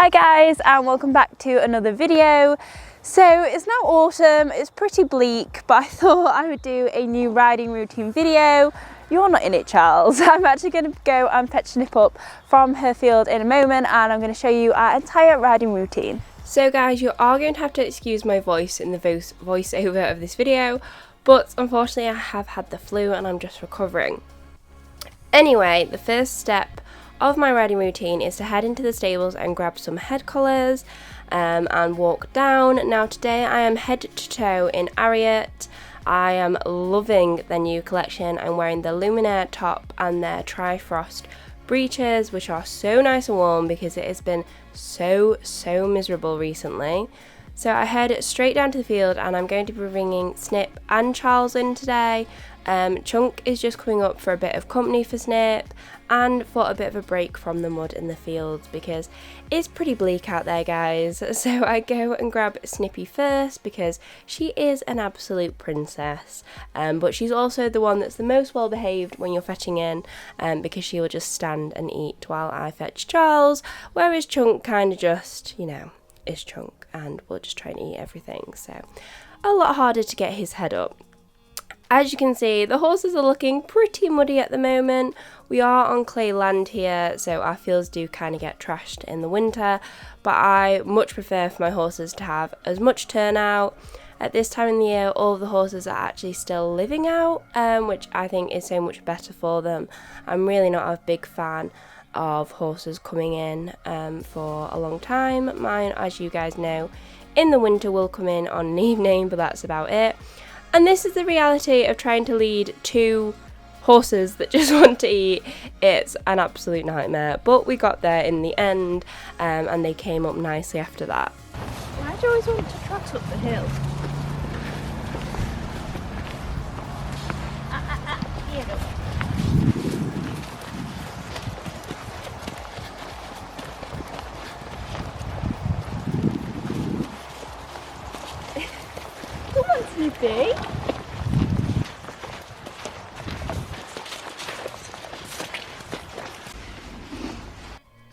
Hi guys, and welcome back to another video. So it's now autumn, it's pretty bleak, but I thought I would do a new riding routine video. You're not in it, Charles. I'm actually going to go and fetch Nip up from her field in a moment, and I'm going to show you our entire riding routine. So guys, you are going to have to excuse my voice in the voiceover of this video, but unfortunately I have had the flu and I'm just recovering. Anyway, the first step of my riding routine is to head into the stables and grab some head collars and walk down. Now today I am head to toe in Ariat. I am loving their new collection. I'm wearing the Luminaire top and their Trifrost breeches, which are so nice and warm because it has been so miserable recently. So I head straight down to the field and I'm going to be bringing Snip and Charles in today. Chunk is just coming up for a bit of company for Snip and for a bit of a break from the mud in the fields because it's pretty bleak out there, guys. So I go and grab Snippy first because she is an absolute princess, but she's also the one that's the most well behaved when you're fetching in, because she will just stand and eat while I fetch Charles, whereas Chunk kind of just, you know, is Chunk and will just try and eat everything. So a lot harder to get his head up. As you can see, the horses are looking pretty muddy at the moment. We are on clay land here, so our fields do kind of get trashed in the winter, but I much prefer for my horses to have as much turnout. At this time in the year, all of the horses are actually still living out, which I think is so much better for them. I'm really not a big fan of horses coming in for a long time. Mine, as you guys know, in the winter will come in on an evening, but that's about it. And this is the reality of trying to lead two horses that just want to eat. It's an absolute nightmare, but we got there in the end, and they came up nicely after that. Why do you always want to trot up the hill? Here we go. Snippy.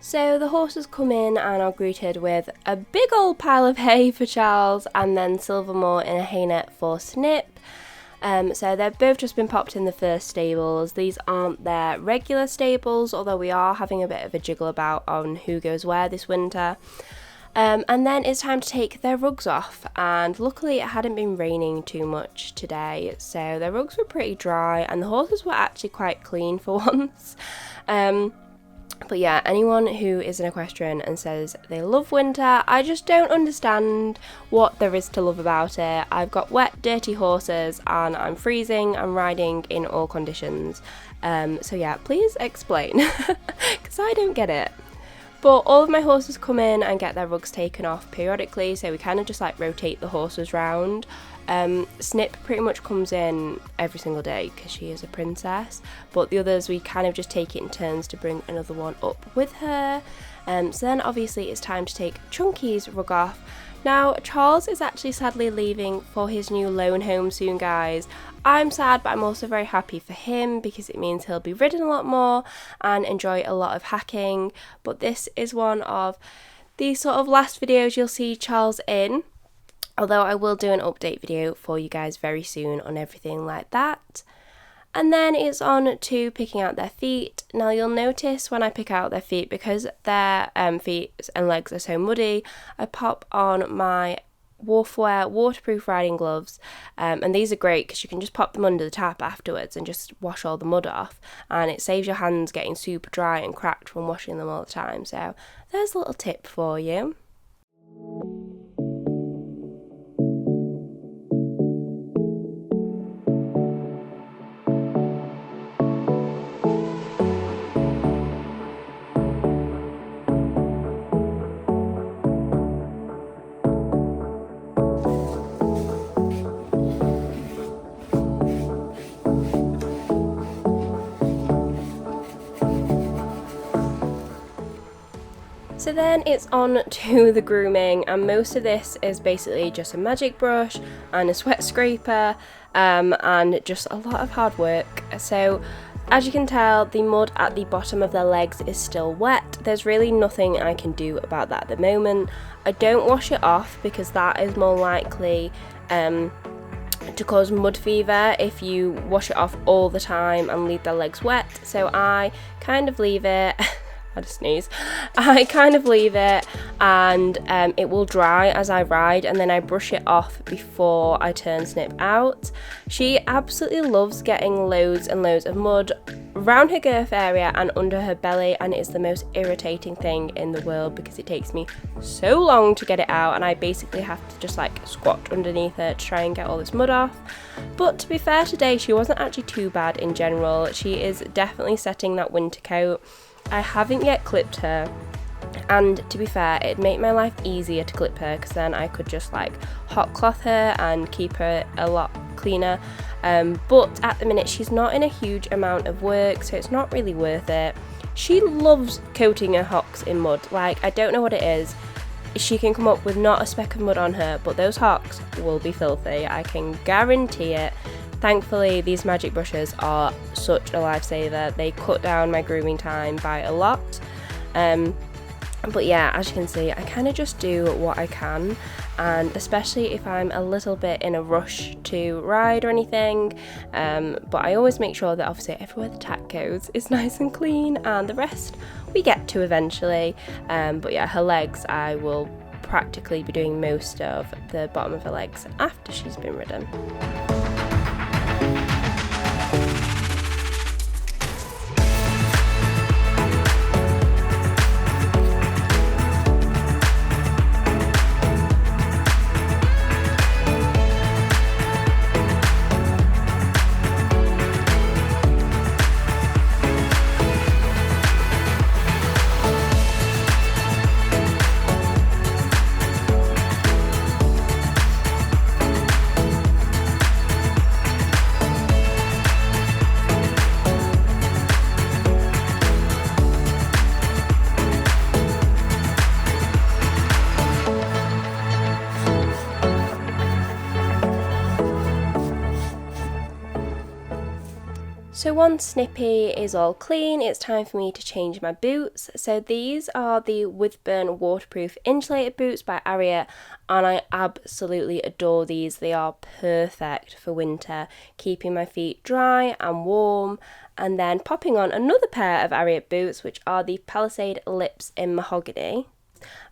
So the horses come in and are greeted with a big old pile of hay for Charles and then Silvermore in a hay net for Snip. So they've both just been popped in the first stables. These aren't their regular stables, although we are having a bit of a jiggle about on who goes where this winter. And then it's time to take their rugs off, and luckily it hadn't been raining too much today, so their rugs were pretty dry and the horses were actually quite clean for once. But yeah, anyone who is an equestrian and says they love winter, I just don't understand what there is to love about it. I've got wet, dirty horses and I'm freezing, I'm riding in all conditions. So yeah, please explain, because I don't get it. But all of my horses come in and get their rugs taken off periodically, so we kind of just like rotate the horses round. Snip pretty much comes in every single day because she is a princess, but the others we kind of just take it in turns to bring another one up with her. So then obviously it's time to take Chunky's rug off. Now Charles is actually sadly leaving for his new lone home soon, guys. I'm sad, but I'm also very happy for him because it means he'll be ridden a lot more and enjoy a lot of hacking. But this is one of the sort of last videos you'll see Charles in, although I will do an update video for you guys very soon on everything like that. And then it's on to picking out their feet. Now you'll notice when I pick out their feet, because their feet and legs are so muddy, I pop on my Wolfwear waterproof riding gloves, and these are great because you can just pop them under the tap afterwards and just wash all the mud off, and it saves your hands getting super dry and cracked from washing them all the time. So there's a little tip for you. So then it's on to the grooming, and most of this is basically just a magic brush and a sweat scraper, and just a lot of hard work. So As you can tell, the mud at the bottom of their legs is still wet. There's really nothing I can do about that at the moment. I don't wash it off because that is more likely to cause mud fever if you wash it off all the time and leave their legs wet. So I kind of leave it I had a sneeze. I kind of leave it and it will dry as I ride, and then I brush it off before I turn Snip out. She absolutely loves getting loads and loads of mud around her girth area and under her belly, and it's the most irritating thing in the world because it takes me so long to get it out, and I basically have to just like squat underneath her to try and get all this mud off. But to be fair, today she wasn't actually too bad in general. She is definitely setting that winter coat. I haven't yet clipped her, and to be fair, it'd make my life easier to clip her because then I could just like hot cloth her and keep her a lot cleaner. But at the minute she's not in a huge amount of work, so it's not really worth it. She loves coating her hocks in mud. Like, I don't know what it is. She can come up with not a speck of mud on her, but those hocks will be filthy. I can guarantee it. Thankfully, these magic brushes are such a lifesaver. They cut down my grooming time by a lot. But yeah, as you can see, I kind of just do what I can, and especially if I'm a little bit in a rush to ride or anything, but I always make sure that obviously everywhere the tack goes is nice and clean, and the rest we get to eventually. But yeah, her legs, I will practically be doing most of the bottom of her legs after she's been ridden. So once Snippy is all clean, it's time for me to change my boots. So these are the Withburn waterproof insulated boots by Ariat, and I absolutely adore these. They are perfect for winter, keeping my feet dry and warm. And then popping on another pair of Ariat boots, which are the Palisade Lips in Mahogany.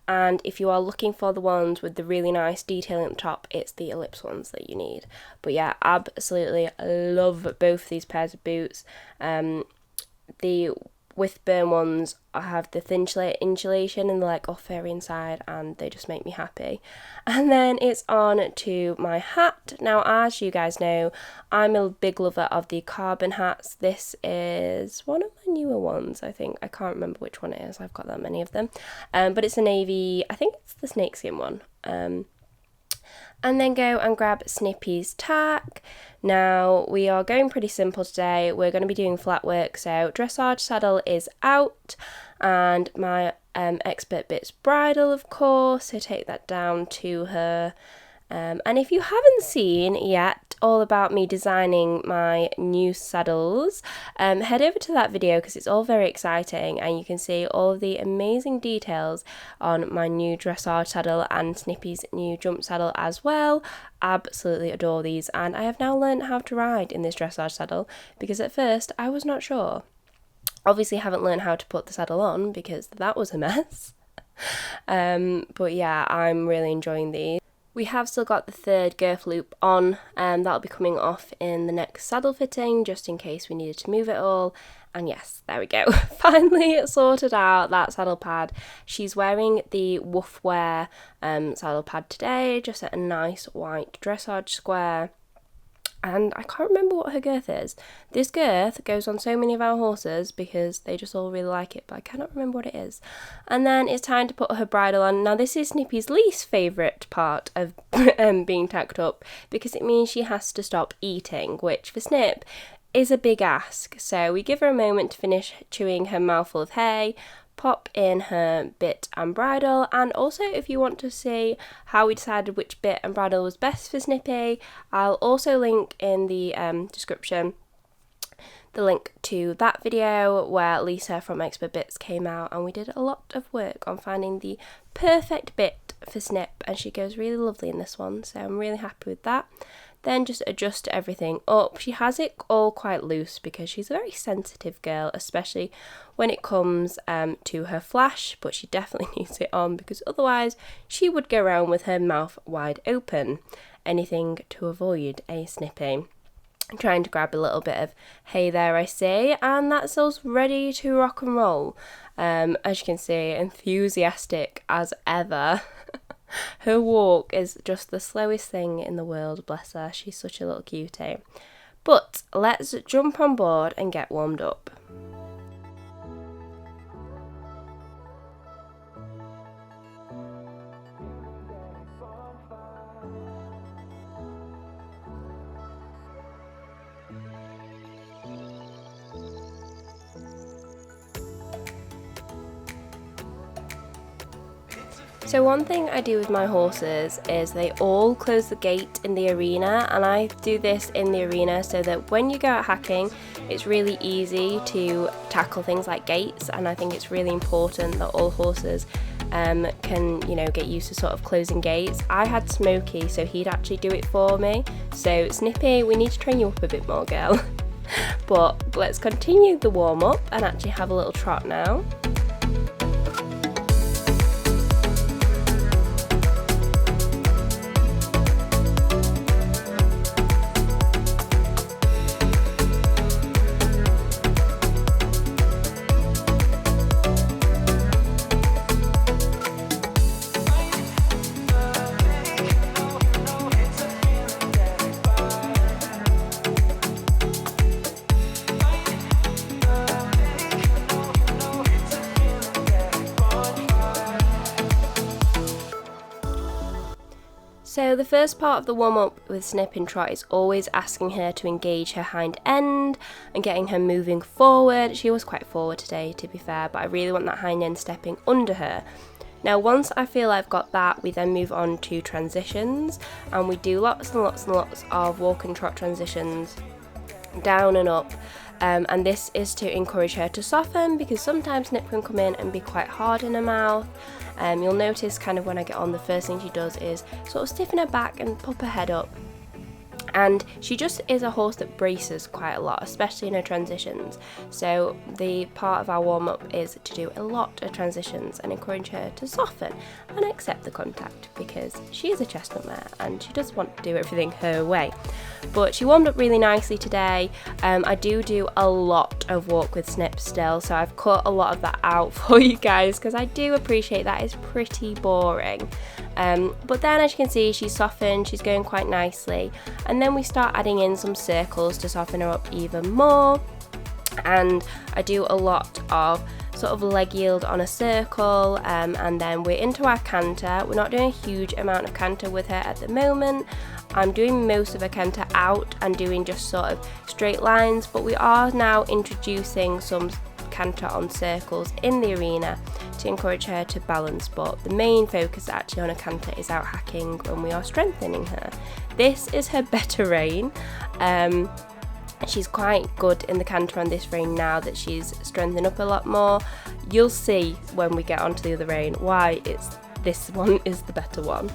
And if you are looking for the ones with the really nice detailing at the top, it's the Ellipse ones that you need. But yeah, absolutely love both of these pairs of boots. The Withburn ones have the thin insulation and they're like all furry inside, and they just make me happy. And then it's on to my hat. Now, as you guys know, I'm a big lover of the carbon hats. This is one of my newer ones, I think. I can't remember which one it is. I've got that many of them. But it's a navy, I think it's the snakeskin one. And then go and grab Snippy's tack. Now, we are going pretty simple today. We're going to be doing flat work, so dressage saddle is out, and my Expert Bits bridle, of course, so take that down to her. And if you haven't seen yet all about me designing my new saddles, head over to that video because it's all very exciting, and you can see all of the amazing details on my new dressage saddle and Snippy's new jump saddle as well. Absolutely adore these, and I have now learned how to ride in this dressage saddle because at first I was not sure. Obviously haven't learned how to put the saddle on because that was a mess. But yeah, I'm really enjoying these. We have still got the third girth loop on, that'll be coming off in the next saddle fitting, just in case we needed to move it all. And yes, there we go. Finally sorted out that saddle pad. She's wearing the Woof Wear saddle pad today, just at a nice white dressage square. And I can't remember what her girth is. This girth goes on so many of our horses because they just all really like it, but I cannot remember what it is. And then it's time to put her bridle on. Now, this is Snippy's least favourite part of being tacked up because it means she has to stop eating, which for Snip is a big ask. So we give her a moment to finish chewing her mouthful of hay, pop in her bit and bridle, and also if you want to see how we decided which bit and bridle was best for Snippy, I'll also link in the description the link to that video where Lisa from Expert Bits came out, and we did a lot of work on finding the perfect bit for Snip, and she goes really lovely in this one, so I'm really happy with that. Then just adjust everything up. She has it all quite loose because she's a very sensitive girl, especially when it comes to her flash, but she definitely needs it on because otherwise she would go around with her mouth wide open. Anything to avoid a snipping. I'm trying to grab a little bit of hay there, I see, and that's us ready to rock and roll. As you can see, enthusiastic as ever. Her walk is just the slowest thing in the world, bless her. She's such a little cutie. But let's jump on board and get warmed up. So one thing I do with my horses is they all close the gate in the arena, and I do this in the arena so that when you go out hacking it's really easy to tackle things like gates, and I think it's really important that all horses can, you know, get used to sort of closing gates. I had Smokey, so he'd actually do it for me. So Snippy, we need to train you up a bit more, girl. But let's continue the warm up and actually have a little trot now. So the first part of the warm-up with Snip and Trot is always asking her to engage her hind end and getting her moving forward. She was quite forward today, to be fair, but I really want that hind end stepping under her. Now once I feel I've got that, we then move on to transitions, and we do lots and lots and lots of walk and trot transitions, down and up. And this is to encourage her to soften, because sometimes Snip can come in and be quite hard in her mouth. You'll notice kind of when I get on, the first thing she does is sort of stiffen her back and pop her head up. And she just is a horse that braces quite a lot, especially in her transitions. So the part of our warm-up is to do a lot of transitions and encourage her to soften and accept the contact, because she is a chestnut mare and she does want to do everything her way. But she warmed up really nicely today. I do a lot of walk with Snip still, so I've cut a lot of that out for you guys because I do appreciate that is pretty boring. But then, as you can see, she's softened, she's going quite nicely, and then we start adding in some circles to soften her up even more. And I do a lot of sort of leg yield on a circle, and then we're into our canter. We're not doing a huge amount of canter with her at the moment. I'm doing most of her canter out and doing just sort of straight lines, but we are now introducing some canter on circles in the arena to encourage her to balance, but the main focus actually on a canter is out hacking when we are strengthening her. This is her better rein. She's quite good in the canter on this rein now that she's strengthening up a lot more. You'll see when we get onto the other rein why this one is the better one.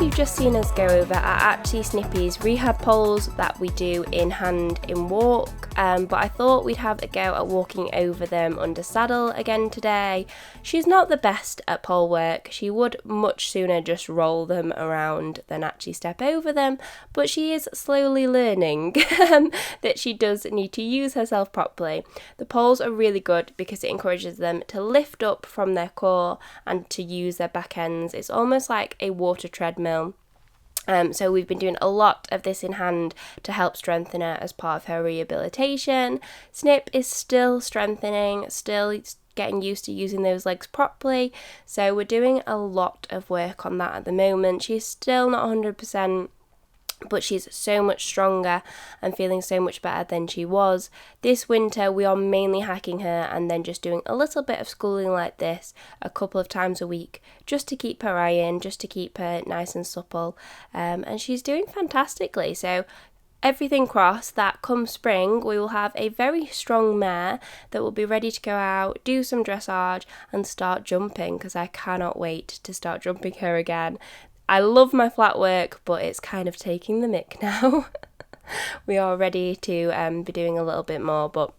you've just seen us go over are actually Snippy's rehab poles that we do in hand in walk, but I thought we'd have a go at walking over them under saddle again today. She's not the best at pole work. She would much sooner just roll them around than actually step over them, but she is slowly learning that she does need to use herself properly. The poles are really good because it encourages them to lift up from their core and to use their back ends. It's almost like a water treadmill. So we've been doing a lot of this in hand to help strengthen her as part of her rehabilitation. Snip is still strengthening, still getting used to using those legs properly. So we're doing a lot of work on that at the moment. She's still not 100%. But she's so much stronger and feeling so much better than she was. This winter we are mainly hiking her and then just doing a little bit of schooling like this a couple of times a week just to keep her eye in, just to keep her nice and supple, and she's doing fantastically. So everything crossed that come spring we will have a very strong mare that will be ready to go out, do some dressage and start jumping, because I cannot wait to start jumping her again. I love my flat work, but it's kind of taking the mick now. We are ready to be doing a little bit more, but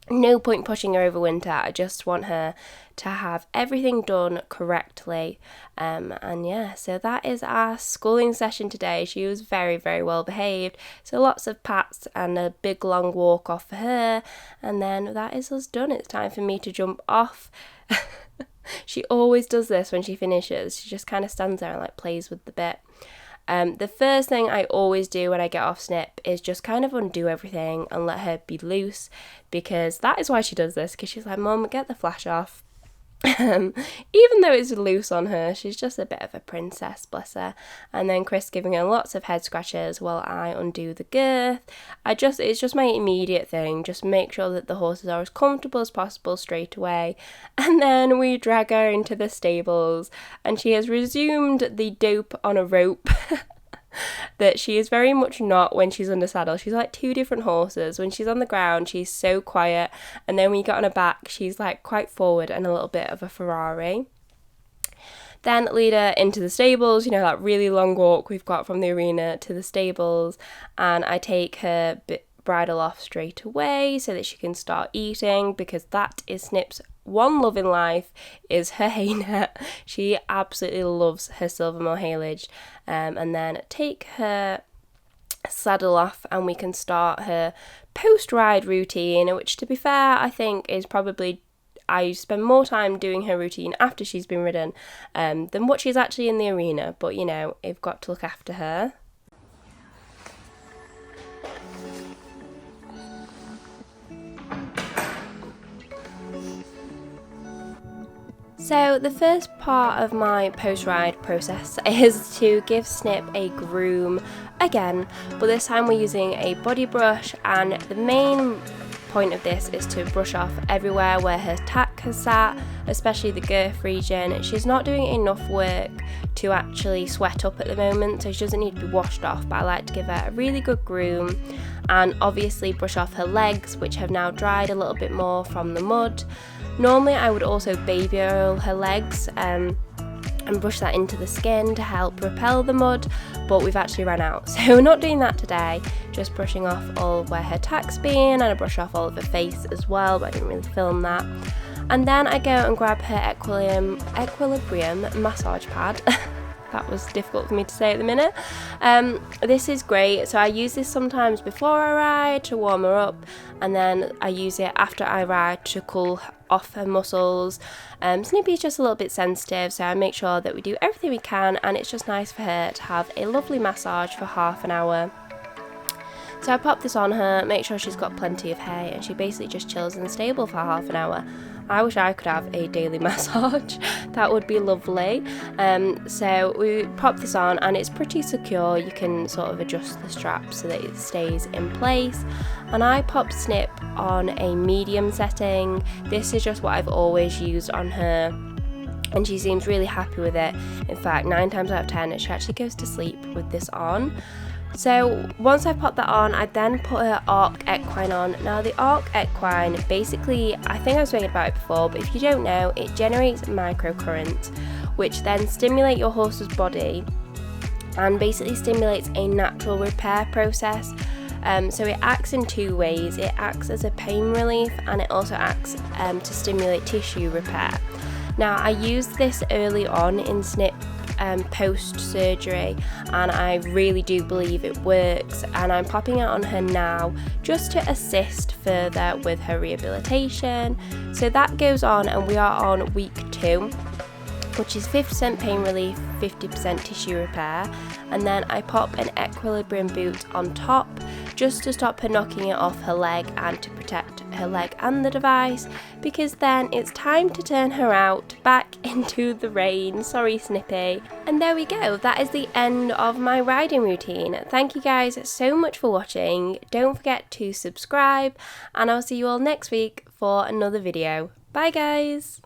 no point pushing her over winter. I just want her to have everything done correctly. And yeah, so that is our schooling session today. She was very, very well behaved. So lots of pats and a big long walk off for her. And then that is us done. It's time for me to jump off. She always does this when she finishes. She just kind of stands there and like plays with the bit. The first thing I always do when I get off Snip is just kind of undo everything and let her be loose, because that is why she does this, because she's like, Mum, get the flash off. Even though it's loose on her, she's just a bit of a princess, bless her. And then Chris giving her lots of head scratches while I undo the girth. It's just my immediate thing, just make sure that the horses are as comfortable as possible straight away. And then we drag her into the stables and she has resumed the dope on a rope that she is very much not when she's under saddle. She's like two different horses. When she's on the ground, she's so quiet, and then when you get on her back, she's like quite forward and a little bit of a Ferrari. Then lead her into the stables, you know, that really long walk we've got from the arena to the stables, and I take her bridle off straight away so that she can start eating, because that is Snip's one love in life, is her hay net. She absolutely loves her Silvermore haylage. And then take her saddle off and we can start her post-ride routine, which, to be fair, I think is probably, I spend more time doing her routine after she's been ridden than what she's actually in the arena. But, you know, I've got to look after her. So the first part of my post-ride process is to give Snip a groom again, but this time we're using a body brush, and the main point of this is to brush off everywhere where her tack has sat, especially the girth region. She's not doing enough work to actually sweat up at the moment, so she doesn't need to be washed off, but I like to give her a really good groom and obviously brush off her legs, which have now dried a little bit more from the mud. Normally I would also baby oil her legs and brush that into the skin to help repel the mud, but we've actually run out, so we're not doing that today. Just brushing off all where her tack's been, and I brush off all of her face as well, but I didn't really film that. And then I go and grab her equilibrium massage pad. That was difficult for me to say at the minute. This is great. So I use this sometimes before I ride to warm her up, and then I use it after I ride to cool off her muscles. Snippy's just a little bit sensitive, so I make sure that we do everything we can, and it's just nice for her to have a lovely massage for half an hour. So I pop this on her, make sure she's got plenty of hay, and she basically just chills in the stable for half an hour. I wish I could have a daily massage. That would be lovely. So we pop this on, and it's pretty secure. You can sort of adjust the strap so that it stays in place. And I pop Snip on a medium setting. This is just what I've always used on her, and she seems really happy with it. In fact, 9 times out of 10 she actually goes to sleep with this on. So once I pop that on, I then put her Arc Equine on. Now the Arc Equine, basically, I think I was speaking about it before, but if you don't know, it generates microcurrent, which then stimulate your horse's body and basically stimulates a natural repair process. So it acts in two ways. It acts as a pain relief, and it also acts to stimulate tissue repair. Now, I used this early on in Snip post-surgery, and I really do believe it works, and I'm popping it on her now just to assist further with her rehabilitation. So that goes on, and we are on week 2, which is 50% pain relief, 50% tissue repair, and then I pop an equilibrium boot on top just to stop her knocking it off her leg and to protect her leg and the device, because then it's time to turn her out back into the rain. Sorry, Snippy. And there we go, that is the end of my riding routine. Thank you guys so much for watching. Don't forget to subscribe, and I'll see you all next week for another video. Bye guys!